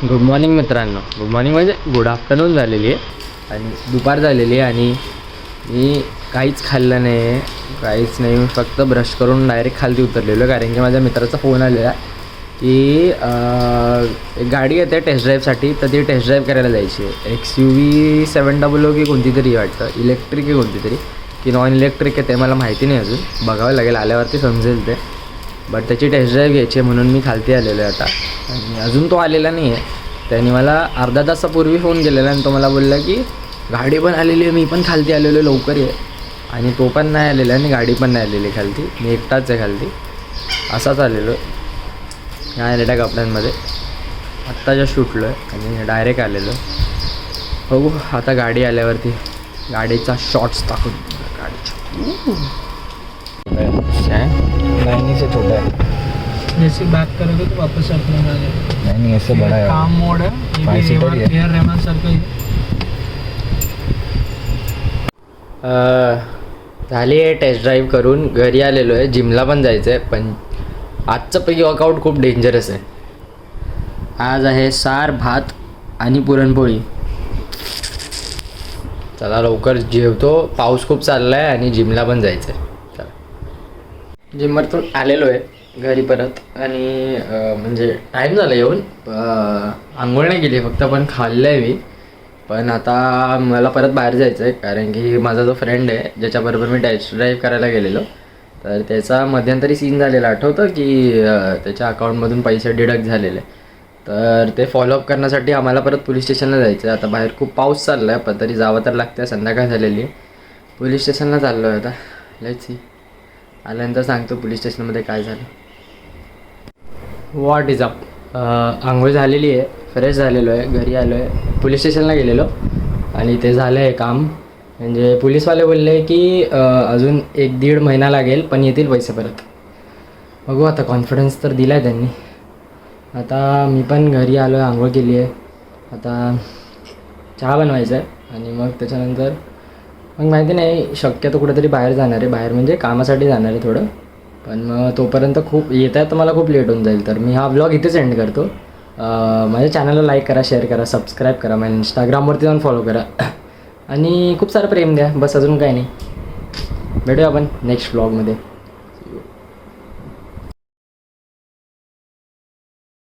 Good morning मित्रांनो. Good morning म्हणजे good afternoon झालेली आहे आणि दुपार झालेली आहे आणि मी काहीच खाल्लं नाही आहे, काहीच नाही. मी फक्त ब्रश करून डायरेक्ट खाली उतरलेलो कारण की माझ्या मित्राचा फोन आलेला की एक गाडी येते टेस्ट ड्राईव्हसाठी, तर ती टेस्ट ड्राईव्ह करायला जायची आहे. XUV 700 की कोणती तरी वाटतं, इलेक्ट्रिक आहे कोणती तरी की नॉन इलेक्ट्रिक आहे ते मला माहिती नाही, अजून बघावं लागेल, आल्यावरती समजेल ते. बट त्याची टेस्ट ड्राईव्ह घ्यायची आहे म्हणून मी खालती आलेलो आहे आता. आणि अजून तो आलेला नाही आहे. त्याने मला अर्धा तासापूर्वी फोन केलेला आणि तो मला बोलला की गाडी पण आलेली आहे, मी पण खालती आलेलो आहे, लवकर ये. आणि तो पण नाही आलेला आणि गाडी पण नाही आलेली खालती, मी एकटाच आहे खालती. असाच आलेलो आहे ह्या रेड्या कपड्यांमध्ये. आत्ता जस्ट उठलो आहे आणि डायरेक्ट आलेलो. बघू आता गाडी आल्यावरती गाडीचा शॉर्ट्स टाकून. गाडीचा नहीं से छोटा है, जैसे बात करोगे तो वापस अपने में आ जाएगा। नहीं ऐसे बड़ा है, काम मोड है, ये फाइव भी सीटर ही है। एयर रहमान सर का ही झाली आहे टेस्ट ड्राईव्ह करून घरी आलेलो आहे. जिमला पण जायचं आहे, पण आजचं पैकी वर्कआउट खूप डेंजरस आहे. आज आहे सार भात आणि पुरणपोळी. चला लवकर जेवतो, पाऊस खूप चालला आहे आणि जिमला पण जायचं आहे. चला जिमवरतून आलेलो आहे घरी परत आणि म्हणजे टाईम झाला येऊन. आंघोळ नाही केली फक्त, पण खाल्लं आहे मी. पण आता मला परत बाहेर जायचं आहे कारण की माझा जो फ्रेंड आहे ज्याच्याबरोबर मी टेस्ट ड्राईव्ह करायला गेलेलो, तर त्याचा मध्यंतरी सीन झालेला आठवतं की त्याच्या अकाउंटमधून पैसे डिडक्ट झालेले. तर ते फॉलोअप करण्यासाठी आम्हाला परत पोलीस स्टेशनला जायचं आहे. आता बाहेर खूप पाऊस चालला आहे, पण तरी जावं तर लागतं, संध्याकाळ झालेली आहे. पोलीस स्टेशनला चाललो आहे आता. लेट्स सी आल्यानंतर सांगतो पोलीस स्टेशनमध्ये काय झालं. What is up. आंघोळ झालेली आहे, फ्रेश झालेलो आहे, घरी आलो आहे. पोलीस स्टेशनला गेलेलो आणि ते झालं आहे काम. म्हणजे पोलीसवाले बोलले की अजून 1-1.5 महिना लागेल, पण येतील पैसे परत. बघू आता, कॉन्फिडन्स तर दिला आहे त्यांनी. आता मी पण घरी आलो आहे, आंघोळ केली आहे. आता चहा बनवायचा आहे आणि मग त्याच्यानंतर मग माहिती नाही, शक्यतो कुठेतरी बाहेर जाणार आहे. बाहेर म्हणजे कामासाठी जाणार आहे थोडं, पण मग तोपर्यंत खूप येतात तर मला खूप लेट होऊन जाईल. तर मी हा व्लॉग इथेच एंड करतो. माझ्या चॅनलला लाईक करा, शेअर करा, सबस्क्राईब करा, माझ्या इंस्टाग्रामवरती जाऊन फॉलो करा आणि खूप सारं प्रेम द्या. बस अजून काही नाही. भेटूया आपण नेक्स्ट व्लॉगमध्ये.